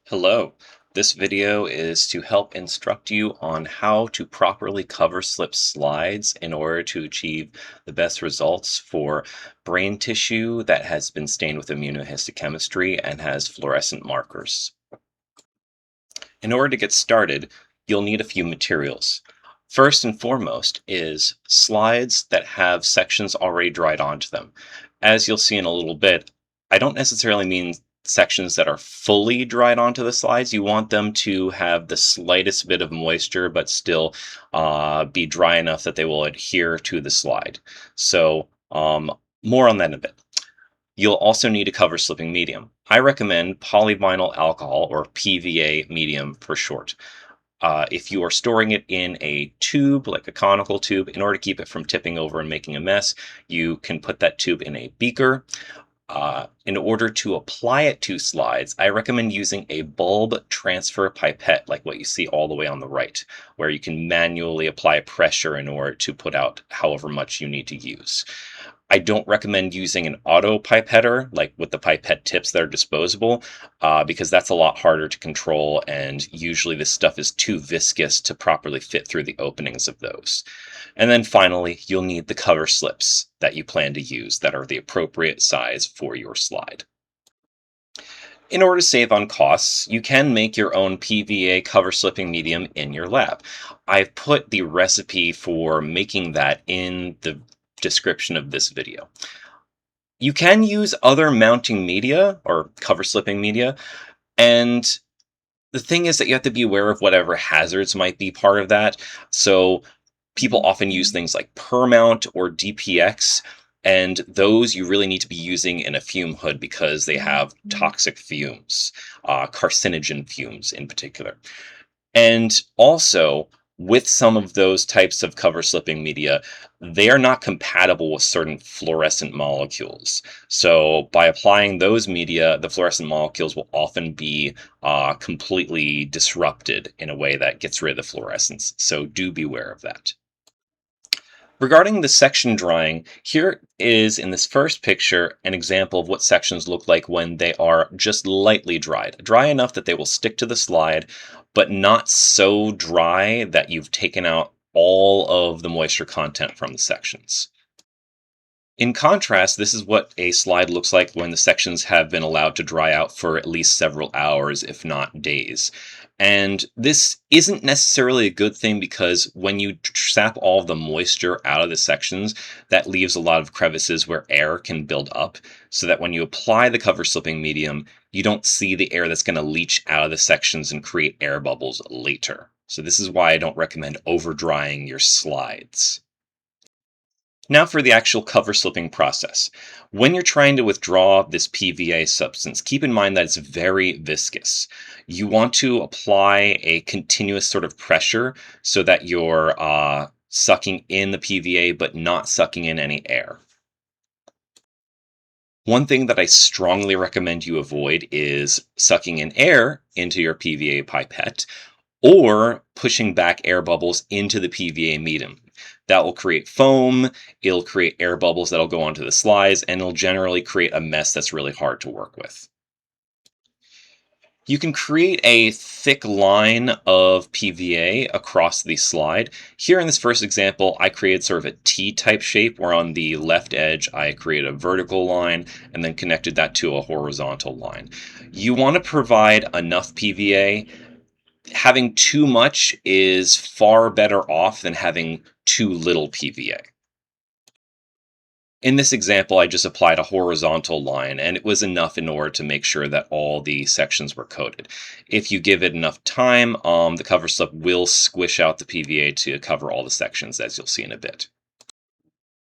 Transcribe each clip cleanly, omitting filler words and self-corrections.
Hello. This video is to help instruct you on how to properly cover slip slides in order to achieve the best results for brain tissue that has been stained with immunohistochemistry and has fluorescent markers. In order to get started, you'll need a few materials. First and foremost is slides that have sections already dried onto them. As you'll see in a little bit, I don't necessarily mean sections that are fully dried onto the slides. You want them to have the slightest bit of moisture, but still be dry enough that they will adhere to the slide. So more on that in a bit. You'll also need a cover slipping medium. I recommend polyvinyl alcohol, or PVA medium for short. If you are storing it in a tube, like a conical tube, in order to keep it from tipping over and making a mess, you can put that tube in a beaker. In order to apply it to slides, I recommend using a bulb transfer pipette, like what you see all the way on the right, where you can manually apply pressure in order to put out however much you need to use. I don't recommend using an auto pipetter, like with the pipette tips that are disposable, because that's a lot harder to control, and usually this stuff is too viscous to properly fit through the openings of those. And then finally, you'll need the cover slips that you plan to use that are the appropriate size for your slide. In order to save on costs, you can make your own PVA cover slipping medium in your lab. I've put the recipe for making that in the description of this video. You can use other mounting media or cover slipping media, and the thing is that you have to be aware of whatever hazards might be part of that. So people often use things like Permount or DPX, and those you really need to be using in a fume hood because they have toxic fumes, carcinogen fumes in particular. And also, with some of those types of cover slipping media, they are not compatible with certain fluorescent molecules. So, by applying those media, the fluorescent molecules will often be completely disrupted in a way that gets rid of the fluorescence. So, do beware of that. Regarding the section drying, here is in this first picture an example of what sections look like when they are just lightly dried. Dry enough that they will stick to the slide, but not so dry that you've taken out all of the moisture content from the sections. In contrast, this is what a slide looks like when the sections have been allowed to dry out for at least several hours, if not days. And this isn't necessarily a good thing because when you sap all of the moisture out of the sections, that leaves a lot of crevices where air can build up, so that when you apply the cover slipping medium, you don't see the air that's going to leach out of the sections and create air bubbles later. So this is why I don't recommend over drying your slides. Now for the actual cover slipping process. When you're trying to withdraw this PVA substance, keep in mind that it's very viscous. You want to apply a continuous sort of pressure so that you're sucking in the PVA but not sucking in any air. One thing that I strongly recommend you avoid is sucking in air into your PVA pipette or pushing back air bubbles into the PVA medium. That will create foam, it'll create air bubbles that'll go onto the slides, and it'll generally create a mess that's really hard to work with. You can create a thick line of PVA across the slide. Here in this first example, I created sort of a T-type shape where on the left edge I created a vertical line and then connected that to a horizontal line. You want to provide enough PVA. Having too much is far better off than having too little PVA. In this example, I just applied a horizontal line, and it was enough in order to make sure that all the sections were coated. If you give it enough time, the cover slip will squish out the PVA to cover all the sections, as you'll see in a bit.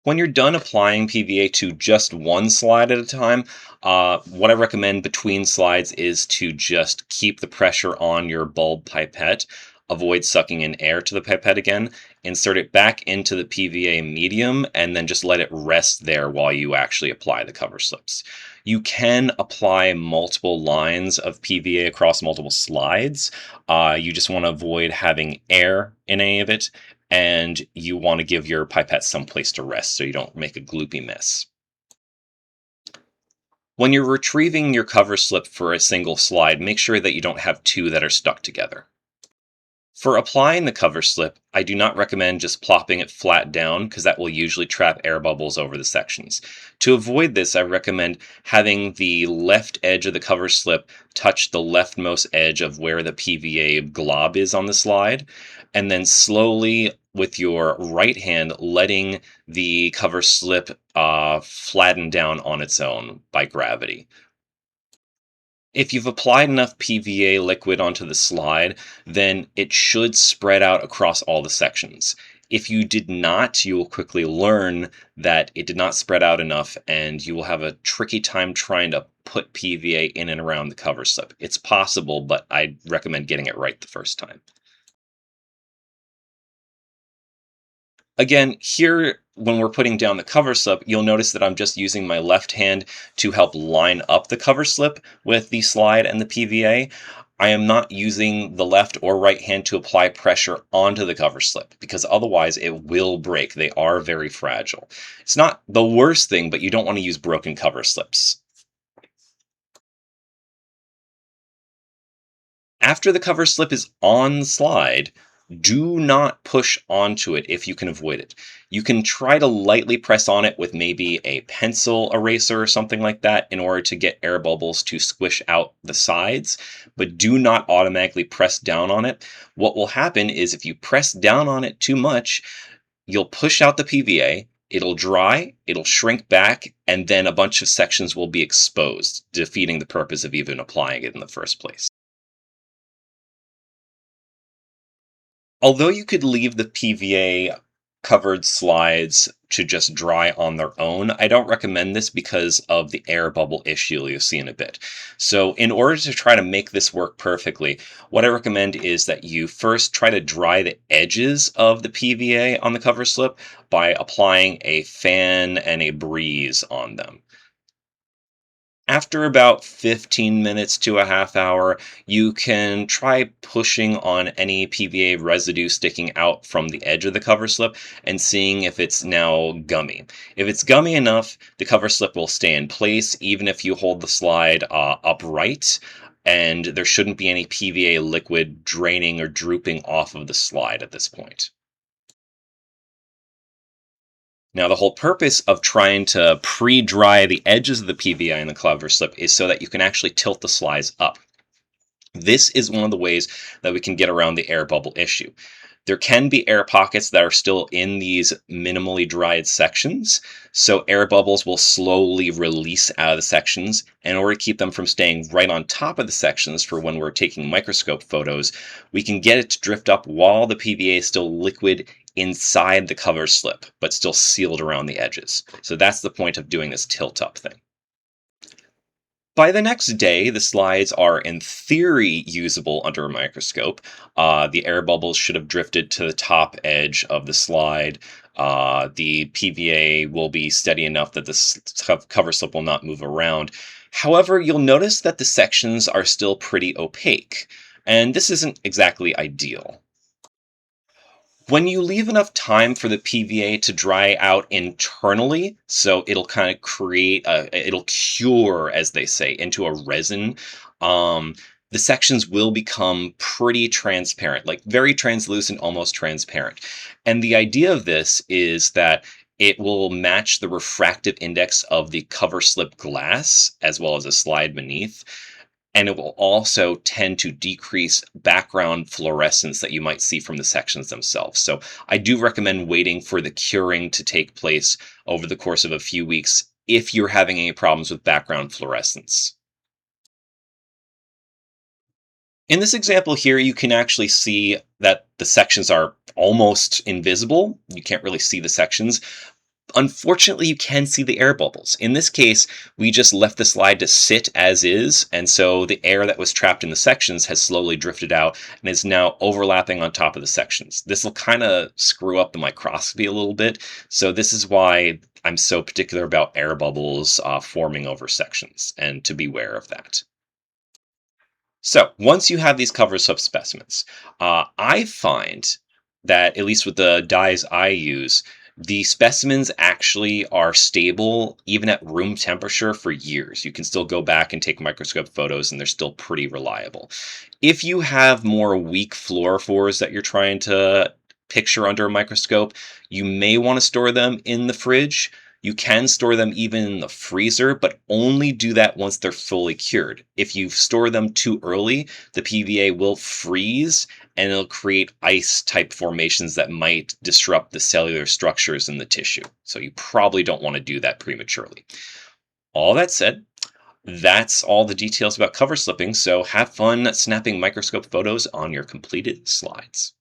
When you're done applying PVA to just one slide at a time, what I recommend between slides is to just keep the pressure on your bulb pipette, avoid sucking in air to the pipette again, insert it back into the PVA medium, and then just let it rest there while you actually apply the cover slips. You can apply multiple lines of PVA across multiple slides. You just want to avoid having air in any of it, and you want to give your pipette some place to rest so you don't make a gloopy mess. When you're retrieving your cover slip for a single slide, make sure that you don't have two that are stuck together. For applying the cover slip, I do not recommend just plopping it flat down because that will usually trap air bubbles over the sections. To avoid this, I recommend having the left edge of the cover slip touch the leftmost edge of where the PVA glob is on the slide, and then slowly with your right hand letting the cover slip flatten down on its own by gravity. If you've applied enough PVA liquid onto the slide, then it should spread out across all the sections. If you did not, you will quickly learn that it did not spread out enough and you will have a tricky time trying to put PVA in and around the cover slip. It's possible, but I recommend getting it right the first time. Again, here, when we're putting down the cover slip, you'll notice that I'm just using my left hand to help line up the cover slip with the slide and the PVA. I am not using the left or right hand to apply pressure onto the cover slip because otherwise it will break. They are very fragile. It's not the worst thing, but you don't want to use broken cover slips. After the cover slip is on the slide, do not push onto it if you can avoid it. You can try to lightly press on it with maybe a pencil eraser or something like that in order to get air bubbles to squish out the sides, but do not automatically press down on it. What will happen is if you press down on it too much, you'll push out the PVA, it'll dry, it'll shrink back, and then a bunch of sections will be exposed, defeating the purpose of even applying it in the first place. Although you could leave the PVA covered slides to just dry on their own, I don't recommend this because of the air bubble issue you'll see in a bit. So in order to try to make this work perfectly, what I recommend is that you first try to dry the edges of the PVA on the cover slip by applying a fan and a breeze on them. After about 15 minutes to a half hour, you can try pushing on any PVA residue sticking out from the edge of the cover slip and seeing if it's now gummy. If it's gummy enough, the cover slip will stay in place even if you hold the slide upright, and there shouldn't be any PVA liquid draining or drooping off of the slide at this point. Now, the whole purpose of trying to pre-dry the edges of the PVI in the cover slip is so that you can actually tilt the slides up. This is one of the ways that we can get around the air bubble issue. There can be air pockets that are still in these minimally dried sections, so air bubbles will slowly release out of the sections. In order to keep them from staying right on top of the sections for when we're taking microscope photos, we can get it to drift up while the PVA is still liquid inside the cover slip, but still sealed around the edges. So that's the point of doing this tilt up thing. By the next day, the slides are in theory usable under a microscope. The air bubbles should have drifted to the top edge of the slide. The PVA will be steady enough that the cover slip will not move around. However, you'll notice that the sections are still pretty opaque, and this isn't exactly ideal. When you leave enough time for the PVA to dry out internally, so it'll kind of it'll cure, as they say, into a resin, um, the sections will become pretty transparent, like very translucent, almost transparent. And the idea of this is that it will match the refractive index of the cover slip glass as well as a slide beneath, and it will also tend to decrease background fluorescence that you might see from the sections themselves. So I do recommend waiting for the curing to take place over the course of a few weeks if you're having any problems with background fluorescence. In this example here, you can actually see that the sections are almost invisible. You can't really see the sections. Unfortunately, you can see the air bubbles. In this case, we just left the slide to sit as is, and so the air that was trapped in the sections has slowly drifted out and is now overlapping on top of the sections. This will kind of screw up the microscopy a little bit, so this is why I'm so particular about air bubbles forming over sections, and to beware of that. So once you have these cover slip specimens, I find that, at least with the dyes I use, The specimens actually are stable even at room temperature for years. You can still go back and take microscope photos and they're still pretty reliable. If you have more weak fluorophores that you're trying to picture under a microscope, you may want to store them in the fridge. You can store them even in the freezer, but only do that once they're fully cured. If you store them too early, the PVA will freeze and it'll create ice type formations that might disrupt the cellular structures in the tissue. So you probably don't want to do that prematurely. All that said, that's all the details about cover slipping. So have fun snapping microscope photos on your completed slides.